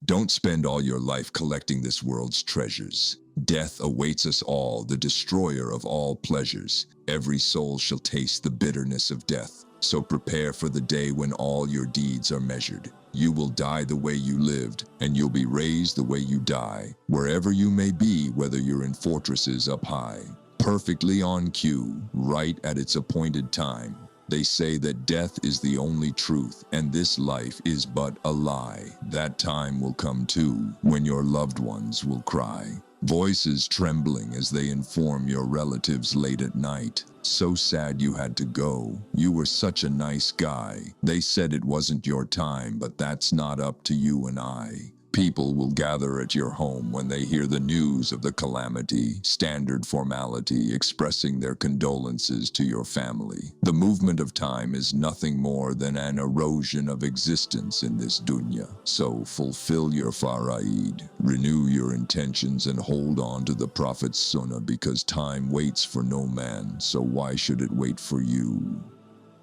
Don't spend all your life collecting this world's treasures. Death awaits us all, the destroyer of all pleasures. Every soul shall taste the bitterness of death. So prepare for the day when all your deeds are measured. You will die the way you lived, and you'll be raised the way you die, wherever you may be, whether you're in fortresses up high. Perfectly on cue, right at its appointed time. They say that death is the only truth, and this life is but a lie. That time will come too, when your loved ones will cry. Voices trembling as they inform your relatives late at night. So sad you had to go. You were such a nice guy. They said it wasn't your time, but that's not up to you and I. People will gather at your home when they hear the news of the calamity, standard formality expressing their condolences to your family. The movement of time is nothing more than an erosion of existence in this dunya. So fulfill your faraid, renew your intentions, and hold on to the Prophet's sunnah, because time waits for no man, so why should it wait for you?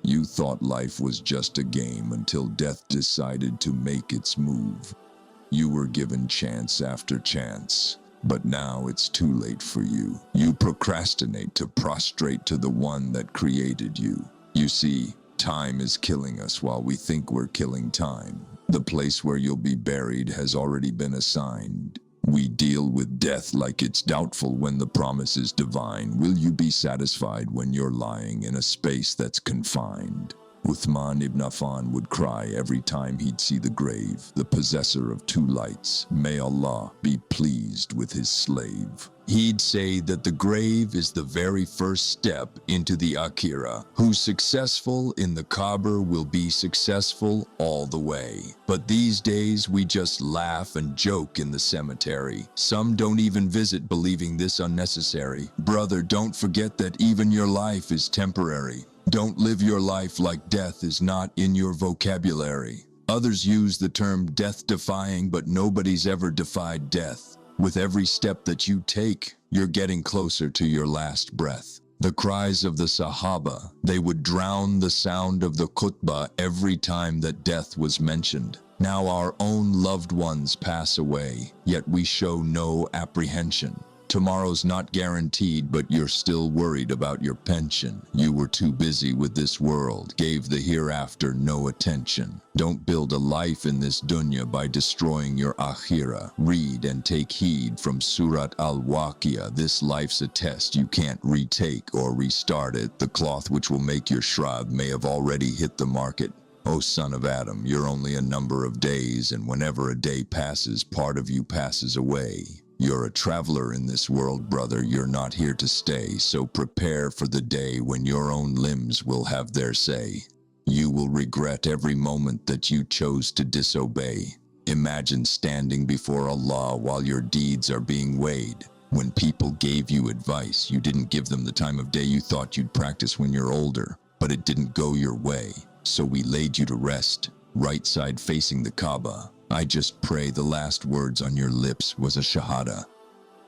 You thought life was just a game until death decided to make its move. You were given chance after chance, but now it's too late for you. You procrastinate to prostrate to the one that created you. You see, time is killing us while we think we're killing time. The place where you'll be buried has already been assigned. We deal with death like it's doubtful when the promise is divine. Will you be satisfied when you're lying in a space that's confined? Uthman ibn Affan would cry every time he'd see the grave, the possessor of two lights. May Allah be pleased with his slave. He'd say that the grave is the very first step into the Akhirah. Who's successful in the Kaaba will be successful all the way. But these days we just laugh and joke in the cemetery. Some don't even visit, believing this unnecessary. Brother, don't forget that even your life is temporary. Don't live your life like death is not in your vocabulary. Others use the term death-defying, but nobody's ever defied death. With every step that you take, you're getting closer to your last breath. The cries of the Sahaba, they would drown the sound of the khutbah every time that death was mentioned. Now our own loved ones pass away, yet we show no apprehension. Tomorrow's not guaranteed, but you're still worried about your pension. You were too busy with this world, gave the hereafter no attention. Don't build a life in this dunya by destroying your akhirah. Read and take heed from Surat al-Waqiyah. This life's a test, you can't retake or restart it. The cloth which will make your shroud may have already hit the market. O son of Adam, you're only a number of days, and whenever a day passes, part of you passes away. You're a traveler in this world, brother, you're not here to stay, so prepare for the day when your own limbs will have their say. You will regret every moment that you chose to disobey. Imagine standing before Allah while your deeds are being weighed. When people gave you advice, you didn't give them the time of day you thought you'd practice when you're older, but it didn't go your way, so we laid you to rest, right side facing the Kaaba. I just pray the last words on your lips was a shahada.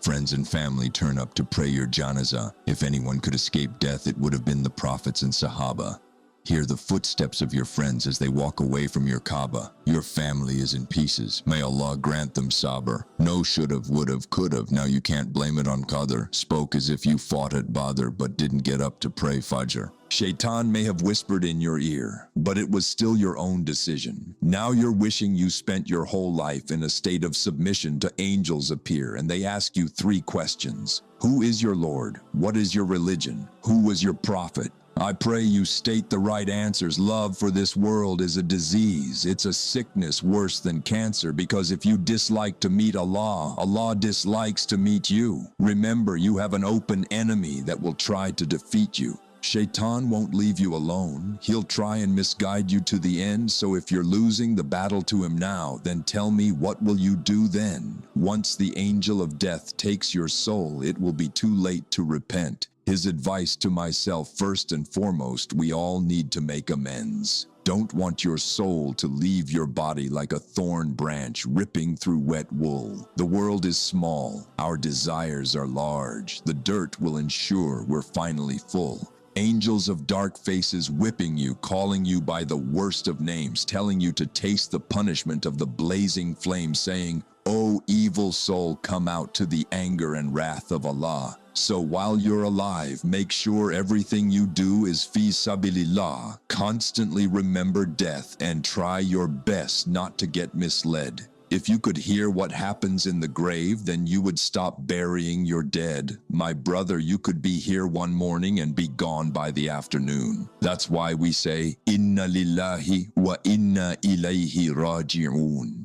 Friends and family turn up to pray your janazah. If anyone could escape death, it would have been the prophets and Sahaba. Hear the footsteps of your friends as they walk away from your Kaaba. Your family is in pieces. May Allah grant them sabr. No should've, would've, could've. Now you can't blame it on Qadr. Spoke as if you fought at Badr but didn't get up to pray Fajr. Shaitan may have whispered in your ear, but it was still your own decision. Now you're wishing you spent your whole life in a state of submission to angels appear, and they ask you 3 questions. Who is your Lord? What is your religion? Who was your prophet? I pray you state the right answers. Love for this world is a disease. It's a sickness worse than cancer, because if you dislike to meet Allah, Allah dislikes to meet you. Remember, you have an open enemy that will try to defeat you. Shaitan won't leave you alone. He'll try and misguide you to the end, so if you're losing the battle to him now, then tell me, what will you do then? Once the angel of death takes your soul, it will be too late to repent. His advice to myself, first and foremost, we all need to make amends. Don't want your soul to leave your body like a thorn branch ripping through wet wool. The world is small, our desires are large. The dirt will ensure we're finally full. Angels of dark faces whipping you, calling you by the worst of names, telling you to taste the punishment of the blazing flame, saying, "O evil soul, come out to the anger and wrath of Allah." So while you're alive, make sure everything you do is fi sabilillah. Constantly remember death and try your best not to get misled. If you could hear what happens in the grave, then you would stop burying your dead. My brother, you could be here one morning and be gone by the afternoon. That's why we say, Inna lillahi wa inna ilayhi raji'un.